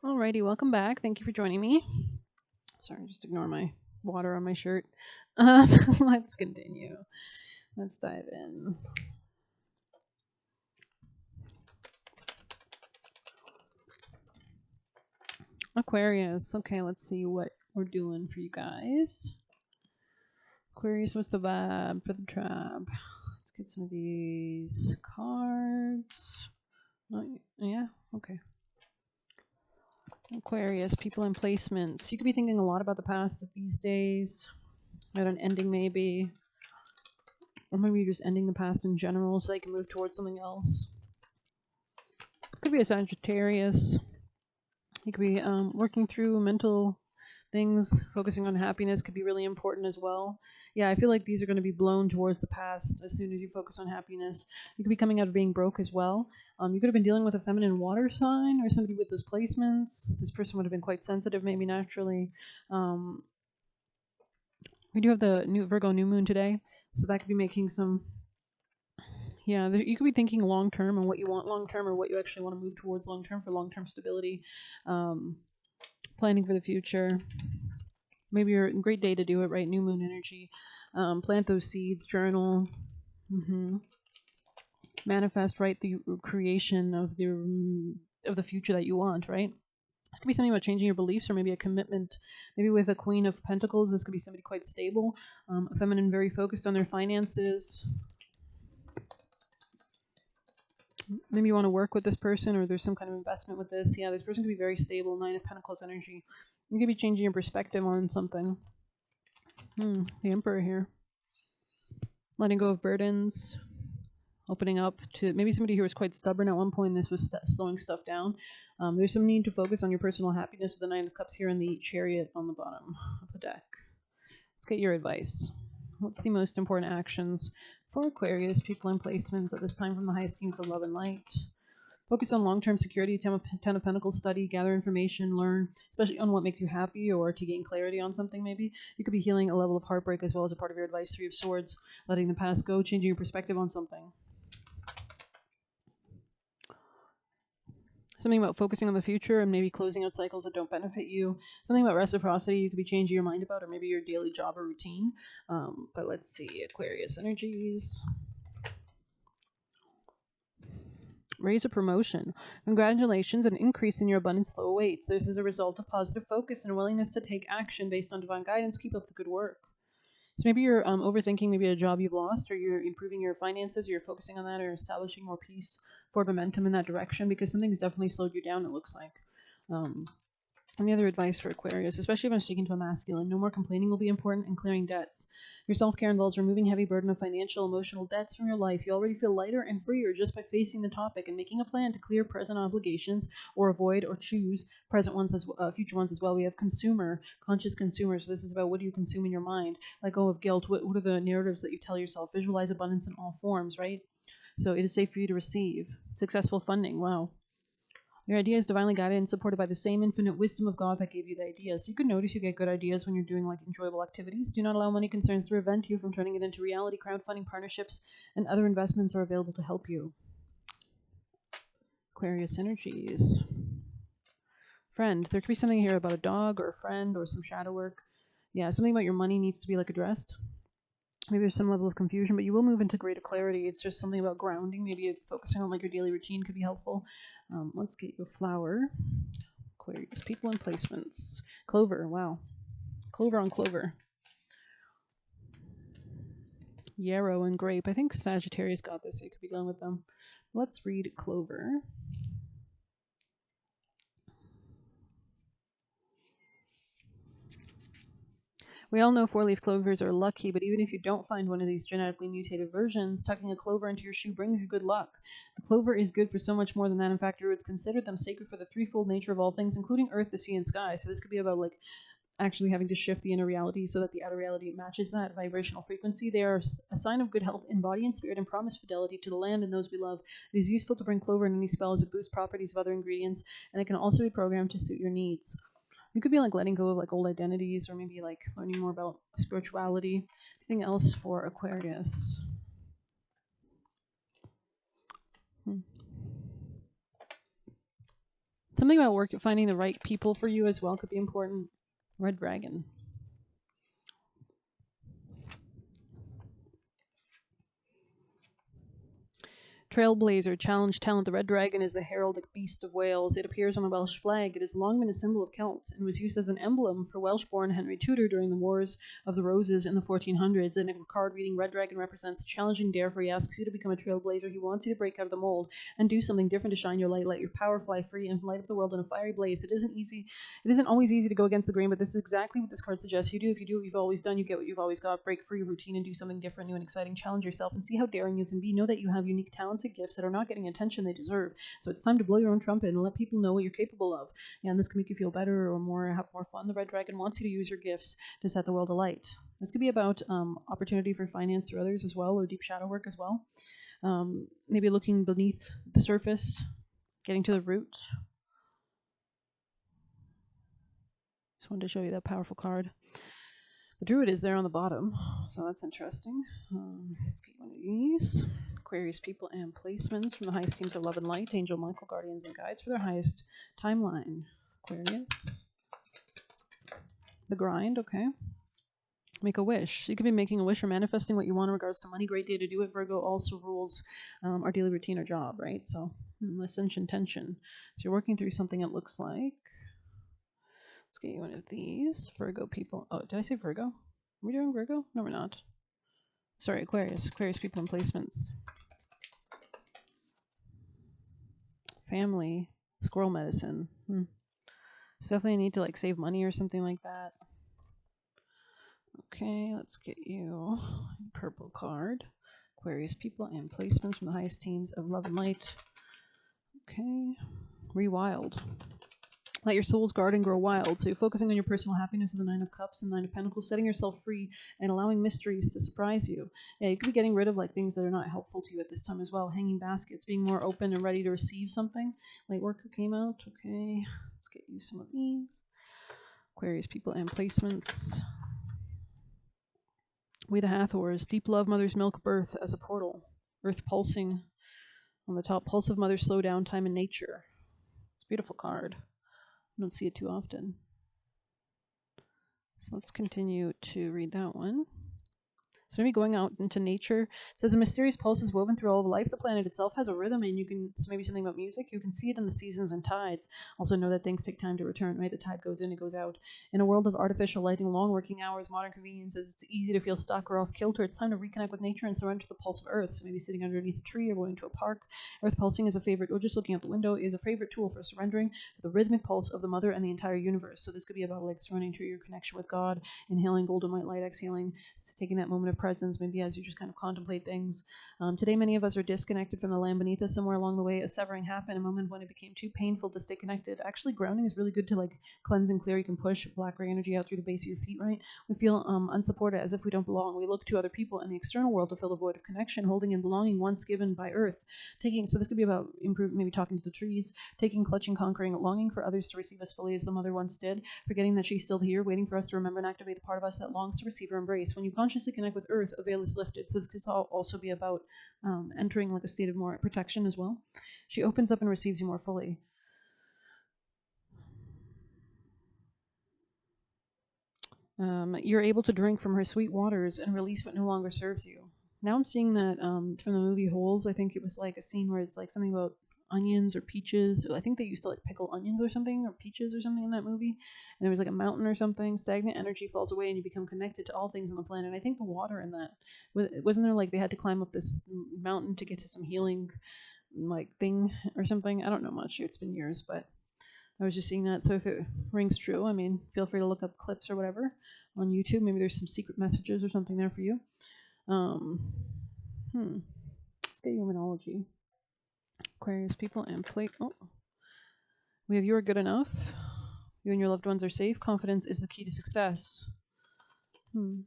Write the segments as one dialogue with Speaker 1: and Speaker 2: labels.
Speaker 1: Alrighty, welcome back. Thank you for joining me. Sorry, just ignore my water on my shirt. Let's continue. Let's dive in. Aquarius. Okay, let's see what we're doing for you guys. Aquarius, what's the vibe for the tribe? Let's get some of these cards. Oh, yeah, okay. Aquarius, people and placements. You could be thinking a lot about the past these days. At an ending, maybe. Or maybe you're just ending the past in general so they can move towards something else. Could be a Sagittarius. You could be working through mental things, focusing on happiness could be really important as well. Yeah, I feel like these are going to be blown towards the past as soon as you focus on happiness. You could be coming out of being broke as well. You could have been dealing with a feminine water sign or somebody with those placements. This person would have been quite sensitive, maybe naturally. Um, we do have the new Virgo new moon today, so that could be making some. Yeah, you could be thinking long term and what you want long term or what you actually want to move towards long term for long term stability. Um, Planning for the future. Maybe you're a great day to do it, right? New moon energy. Plant those seeds, journal, manifest, right? The creation of the future that you want, right? This could be something about changing your beliefs or maybe a commitment. Maybe with a Queen of Pentacles, this could be somebody quite stable, a feminine, very focused on their finances. Maybe you want to work with this person or there's some kind of investment with this. Yeah, this person could be very stable. Nine of Pentacles energy. You could be changing your perspective on something. The Emperor here. Letting go of burdens. Opening up to maybe somebody who was quite stubborn at one point. This was slowing stuff down. There's some need to focus on your personal happiness with the Nine of Cups here and the Chariot on the bottom of the deck. Let's get your advice. What's the most important actions for Aquarius people and placements at this time from the highest themes of love and light? Focus on long-term security, Ten of Pentacles, study, gather information, learn, especially on what makes you happy or to gain clarity on something maybe. You could be healing a level of heartbreak as well as a part of your advice. Three of Swords, letting the past go, changing your perspective on something. Something about focusing on the future and maybe closing out cycles that don't benefit you. Something about reciprocity you could be changing your mind about, or maybe your daily job or routine. But let's see, Aquarius energies. Raise a promotion. Congratulations, an increase in your abundance flow awaits. This is a result of positive focus and willingness to take action based on divine guidance. Keep up the good work. So maybe you're overthinking maybe a job you've lost, or you're improving your finances, or you're focusing on that, or establishing more peace, for momentum in that direction, because something's definitely slowed you down, it looks like. Any other advice for Aquarius, especially if I'm speaking to a masculine? No more complaining will be important, and clearing debts. Your self-care involves removing heavy burden of financial, emotional debts from your life. You already feel lighter and freer just by facing the topic and making a plan to clear present obligations or avoid or choose present ones as future ones as well. We have consumer, conscious consumer. So this is about what do you consume in your mind? Let go of guilt. What are the narratives that you tell yourself? Visualize abundance in all forms, right? So it is safe for you to receive. Successful funding. Wow. Your idea is divinely guided and supported by the same infinite wisdom of God that gave you the ideas. You can notice you get good ideas when you're doing like enjoyable activities. Do not allow money concerns to prevent you from turning it into reality. Crowdfunding, partnerships, and other investments are available to help you. Aquarius energies. Friend. There could be something here about a dog or a friend or some shadow work. Yeah, something about your money needs to be like addressed. Maybe there's some level of confusion, but you will move into greater clarity. It's just something about grounding. Maybe focusing on like your daily routine could be helpful. Let's get you a flower. Aquarius, people and placements. Clover, wow. Clover on clover. Yarrow and grape. I think Sagittarius got this, so you could be dealing with them. Let's read clover. We all know four-leaf clovers are lucky, but even if you don't find one of these genetically mutated versions, tucking a clover into your shoe brings you good luck. The clover is good for so much more than that. In fact, Druids consider them sacred for the threefold nature of all things, including earth, the sea, and sky. So this could be about like actually having to shift the inner reality so that the outer reality matches that vibrational frequency. They are a sign of good health in body and spirit and promise fidelity to the land and those we love. It is useful to bring clover in any spell as it boosts properties of other ingredients, and it can also be programmed to suit your needs. You could be like letting go of like old identities or maybe like learning more about spirituality. Anything else for Aquarius? Something about work, finding the right people for you as well could be important. Red Dragon. Trailblazer, challenge talent. The red dragon is the heraldic beast of Wales. It appears on a Welsh flag. It has long been a symbol of Celts and was used as an emblem for Welsh-born Henry Tudor during the Wars of the Roses in the 1400s. And a card reading Red Dragon represents a challenging dare, for he asks you to become a trailblazer. He wants you to break out of the mold and do something different to shine your light, let your power fly free, and light up the world in a fiery blaze. It isn't always easy to go against the grain, but this is exactly what this card suggests you do. If you do what you've always done, you get what you've always got. Break free routine and do something different, new and exciting. Challenge yourself and see how daring you can be. Know that you have unique talents and gifts that are not getting attention they deserve. So it's time to blow your own trumpet and let people know what you're capable of. And this can make you feel better or have more fun. The Red Dragon wants you to use your gifts to set the world alight. This could be about opportunity for finance through others as well, or deep shadow work as well. Maybe looking beneath the surface, getting to the root. Just wanted to show you that powerful card. The Druid is there on the bottom, so that's interesting. Let's get one of these. Aquarius people and placements from the highest teams of love and light. Angel, Michael, guardians, and guides for their highest timeline. Aquarius. The grind, okay. Make a wish. So you could be making a wish or manifesting what you want in regards to money. Great day to do it. Virgo also rules our daily routine or job, right? So ascension, tension. So you're working through something, it looks like. Let's get you one of these. Virgo people. Oh, did I say Virgo? Are we doing Virgo? No, we're not. Sorry, Aquarius. Aquarius people and placements. Family. Squirrel medicine. So definitely need to like save money or something like that. Okay, let's get you a purple card. Aquarius people and placements from the highest teams of love and light. Okay. Rewild. Let your soul's garden grow wild. So you're focusing on your personal happiness with the Nine of Cups and Nine of Pentacles, setting yourself free and allowing mysteries to surprise you. Yeah, you could be getting rid of like things that are not helpful to you at this time as well. Hanging baskets, being more open and ready to receive something. Light worker came out. Okay, let's get you some of these. Aquarius people and placements. We the Hathors. Deep love, mother's milk, birth as a portal. Earth pulsing on the top. Pulse of mother, slow down, time in nature. It's a beautiful card. I don't see it too often. So let's continue to read that one. So maybe going out into nature. It says a mysterious pulse is woven through all of life. The planet itself has a rhythm, and you can, so maybe something about music, you can see it in the seasons and tides. Also know that things take time to return, right? The tide goes in, it goes out. In a world of artificial lighting, long working hours, modern conveniences, it's easy to feel stuck or off kilter. It's time to reconnect with nature and surrender to the pulse of Earth. So maybe sitting underneath a tree or going to a park. Earth pulsing is a favorite, or just looking out the window is a favorite tool for surrendering to the rhythmic pulse of the mother and the entire universe. So this could be about like surrendering to your connection with God, inhaling golden white light, exhaling, taking that moment of presence, maybe as you just kind of contemplate things. Today, many of us are disconnected from the land beneath us. Somewhere along the way, a severing happened, a moment when it became too painful to stay connected. Actually, grounding is really good to like cleanse and clear. You can push black ray energy out through the base of your feet, right? We feel unsupported, as if we don't belong. We look to other people in the external world to fill the void of connection, holding and belonging once given by Earth. So this could be about maybe talking to the trees, taking, clutching, conquering, longing for others to receive us fully as the mother once did, forgetting that she's still here, waiting for us to remember and activate the part of us that longs to receive her embrace. When you consciously connect with Earth, a veil is lifted. So this could also be about entering like a state of more protection as well. She opens up and receives you more fully. You're able to drink from her sweet waters and release what no longer serves you. Now I'm seeing that from the movie Holes. I think it was like a scene where it's like something about onions or peaches. I think they used to like pickle onions or something, or peaches or something in that movie. And there was like a mountain or something. Stagnant energy falls away and you become connected to all things on the planet. And I think the water in that, wasn't there like they had to climb up this mountain to get to some healing like thing or something? I don't know much. It's been years, but I was just seeing that. So if it rings true, I mean, feel free to look up clips or whatever on YouTube. Maybe there's some secret messages or something there for you. Let's get Humanology. Aquarius people and plate. Oh, we have you are good enough. You and your loved ones are safe. Confidence is the key to success. And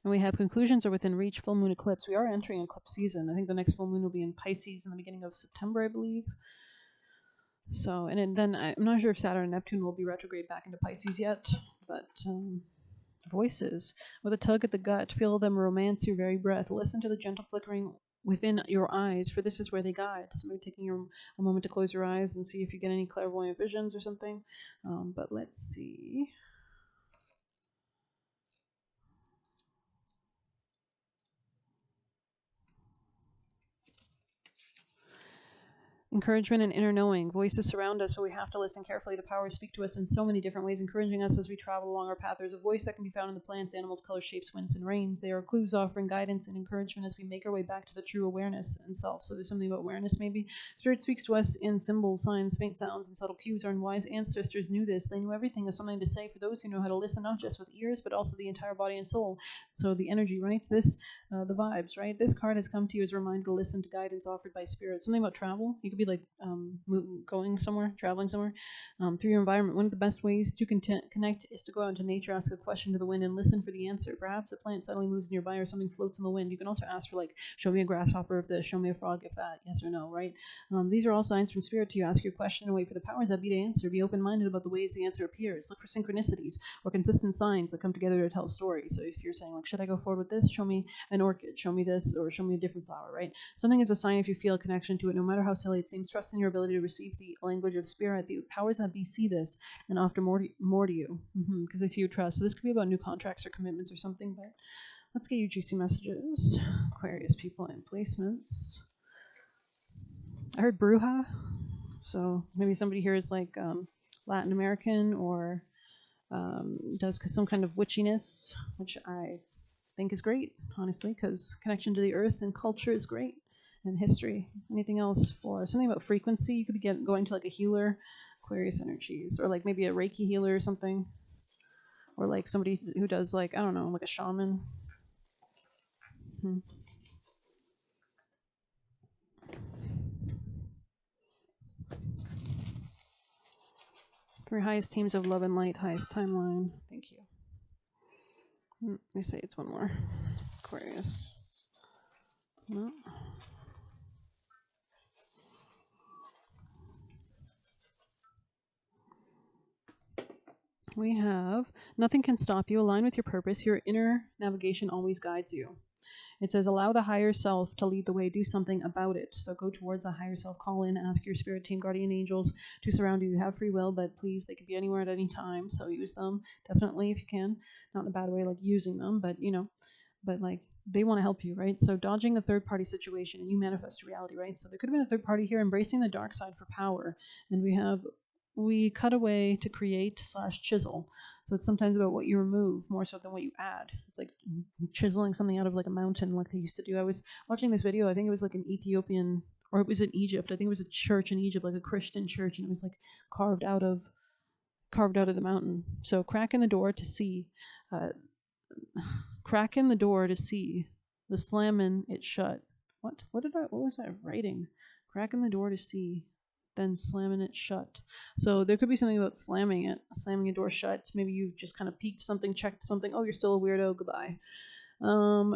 Speaker 1: we have conclusions are within reach. Full moon eclipse. We are entering eclipse season. I think the next full moon will be in Pisces in the beginning of September, I believe. So, and then I'm not sure if Saturn and Neptune will be retrograde back into Pisces yet, but voices. With a tug at the gut, feel them romance your very breath. Listen to the gentle flickering within your eyes, for this is where they guide. So maybe taking a moment to close your eyes and see if you get any clairvoyant visions or something. But let's see. Encouragement and inner knowing. Voices surround us, but we have to listen carefully. The powers speak to us in so many different ways, encouraging us as we travel along our path. There's a voice that can be found in the plants, animals, colors, shapes, winds, and rains. They are clues offering guidance and encouragement as we make our way back to the true awareness and self. So there's something about awareness, maybe. Spirit speaks to us in symbols, signs, faint sounds, and subtle cues. Our wise ancestors knew this. They knew everything has something to say for those who know how to listen, not just with ears, but also the entire body and soul. So the energy, right? The vibes, right? This card has come to you as a reminder to listen to guidance offered by spirit. Something about travel. You could be like going somewhere, traveling somewhere through your environment. One of the best ways to connect is to go out into nature, ask a question to the wind, and listen for the answer. Perhaps a plant suddenly moves nearby or something floats in the wind. You can also ask for, like, show me a grasshopper if this, show me a frog if that, yes or no, right? These are all signs from spirit to you. Ask your question and wait for the powers that be to answer. Be open-minded about the ways the answer appears. Look for synchronicities or consistent signs that come together to tell a story. So if you're saying, like, should I go forward with this? Show me an orchid, show me this, or show me a different flower, right? Something is a sign if you feel a connection to it, no matter how silly it seems. Trust in your ability to receive the language of spirit. The powers that be see this and offer more to you because they see your trust. So this could be about new contracts or commitments or something, but let's get you juicy messages. Aquarius people and placements. I heard Bruja, so maybe somebody here is like Latin American or does some kind of witchiness, which I think is great, honestly, because connection to the earth and culture is great, and history. Anything else for something about frequency? You could be going to like a healer, Aquarius energies, or like maybe a Reiki healer or something, or like somebody who does, like, I don't know, like a shaman. For highest teams of love and light, highest timeline. Thank you. Let me say it's one more. Aquarius. No. We have nothing can stop you. Align with your purpose. Your inner navigation always guides you. It says, allow the higher self to lead the way. Do something about it. So go towards the higher self. Call in. Ask your spirit team, guardian angels to surround you. You have free will, but please, they could be anywhere at any time. So use them, definitely, if you can. Not in a bad way, like using them, but, but like they want to help you, right? So dodging a third party situation and you manifest reality, right? So there could have been a third party here embracing the dark side for power. And we cut away to create / chisel. So it's sometimes about what you remove more so than what you add. It's like chiseling something out of like a mountain like they used to do. I was watching this video, I think it was like an Ethiopian, or it was in Egypt. I think it was a church in Egypt, like a Christian church, and it was like carved out of the mountain. So crack in the door to see. Crack in the door to see. The slamming it shut. What was I writing? Crack in the door to see, then slamming it shut. So there could be something about slamming a door shut. Maybe you've just kind of peeked something, checked something. Oh, you're still a weirdo. Goodbye.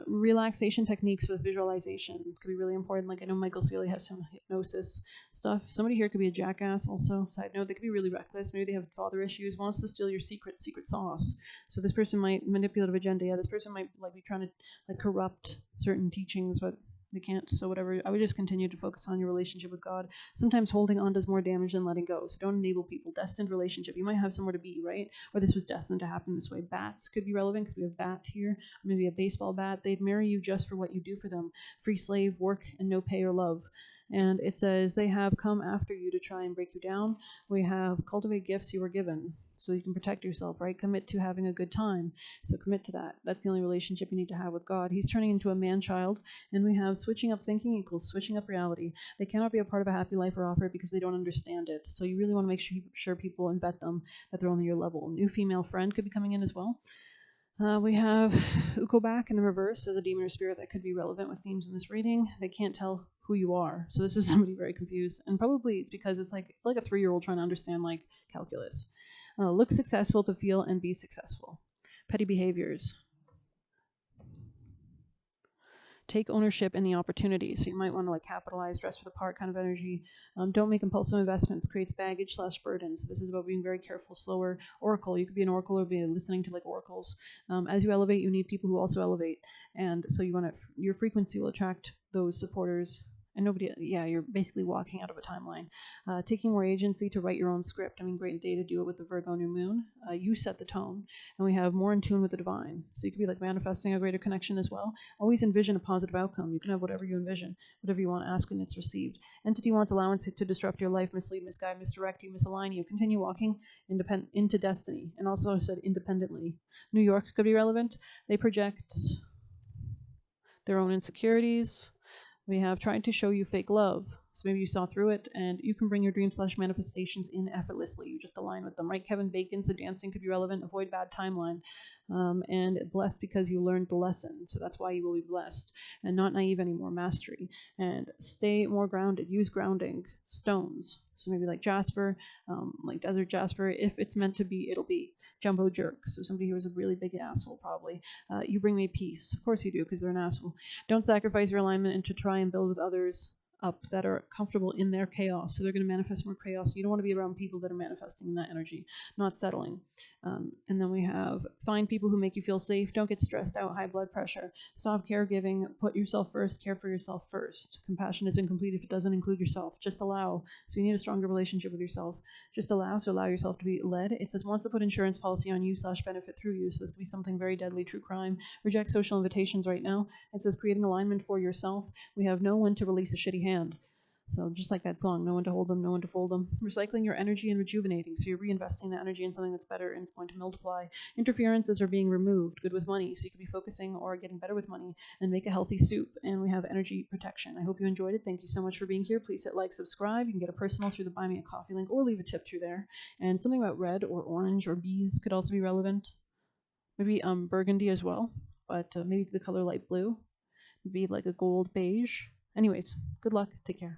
Speaker 1: Relaxation techniques with visualization could be really important. Like I know Michael Seeley has some hypnosis stuff. Somebody here could be a jackass also. Side note, they could be really reckless. Maybe they have father issues, wants to steal your secret sauce. So this person might manipulative agenda. Yeah, this person might like be trying to like corrupt certain teachings, but they can't. So whatever, I would just continue to focus on your relationship with God. Sometimes holding on does more damage than letting go. So don't enable people. Destined relationship. You might have somewhere to be, right? Or this was destined to happen this way. Bats could be relevant because we have bat here. Or maybe a baseball bat. They'd marry you just for what you do for them. Free slave, work, and no pay or love. And it says they have come after you to try and break you down. We have cultivate gifts you were given so you can protect yourself, right? Commit to having a good time. So commit to that. That's the only relationship you need to have with God. He's turning into a man-child. And we have switching up thinking equals switching up reality. They cannot be a part of a happy life or offer it because they don't understand it. So you really want to make sure people and vet them that they're on your level. New female friend could be coming in as well. We have Ukobak in the reverse as a demon or spirit that could be relevant with themes in this reading. They can't tell who you are. So this is somebody very confused. And probably it's because it's like a 3-year-old trying to understand like calculus. Look successful to feel and be successful. Petty behaviors. Take ownership in the opportunity. So you might want to like capitalize, dress for the part kind of energy. Don't make impulsive investments. Creates baggage / burden. So this is about being very careful, slower. Oracle. You could be an oracle or be listening to like oracles. As you elevate, you need people who also elevate. And so you want to, your frequency will attract those supporters. And nobody, yeah, you're basically walking out of a timeline. Taking more agency to write your own script. I mean, great day to do it with the Virgo new moon. You set the tone, and we have more in tune with the divine. So you could be like manifesting a greater connection as well. Always envision a positive outcome. You can have whatever you envision, whatever you want to ask, and it's received. Entity wants allowance to disrupt your life, mislead, misguide, misdirect you, misalign you. Continue walking into destiny. And also I said independently. New York could be relevant. They project their own insecurities. We have tried to show you fake love. So maybe you saw through it, and you can bring your dream/manifestations in effortlessly. You just align with them, right? Kevin Bacon, so dancing could be relevant. Avoid bad timeline. And blessed because you learned the lesson. So that's why you will be blessed. And not naive anymore, mastery. And stay more grounded. Use grounding stones. So maybe like jasper, like desert jasper. If it's meant to be, it'll be. Jumbo jerk. So somebody who is a really big asshole, probably. You bring me peace. Of course you do, because they're an asshole. Don't sacrifice your alignment and to try and build with others up that are comfortable in their chaos. So they're going to manifest more chaos. You don't want to be around people that are manifesting in that energy, not settling. And then we have find people who make you feel safe. Don't get stressed out, high blood pressure. Stop caregiving. Put yourself first. Care for yourself first. Compassion is incomplete if it doesn't include yourself. Just allow. So you need a stronger relationship with yourself. Just allow. So allow yourself to be led. It says wants to put insurance policy on you/benefit through you. So this could be something very deadly, true crime. Reject social invitations right now. It says creating alignment for yourself. We have no one to release a shitty hand. So just like that song, no one to hold them, no one to fold them. Recycling your energy and rejuvenating. So you're reinvesting that energy in something that's better and it's going to multiply. Interferences are being removed. Good with money. So you could be focusing or getting better with money and make a healthy soup. And we have energy protection. I hope you enjoyed it. Thank you so much for being here. Please hit like, subscribe. You can get a personal through the Buy Me a Coffee link or leave a tip through there. And something about red or orange or bees could also be relevant. Maybe burgundy as well, but maybe the color light blue would be like a gold beige. Anyways, good luck. Take care.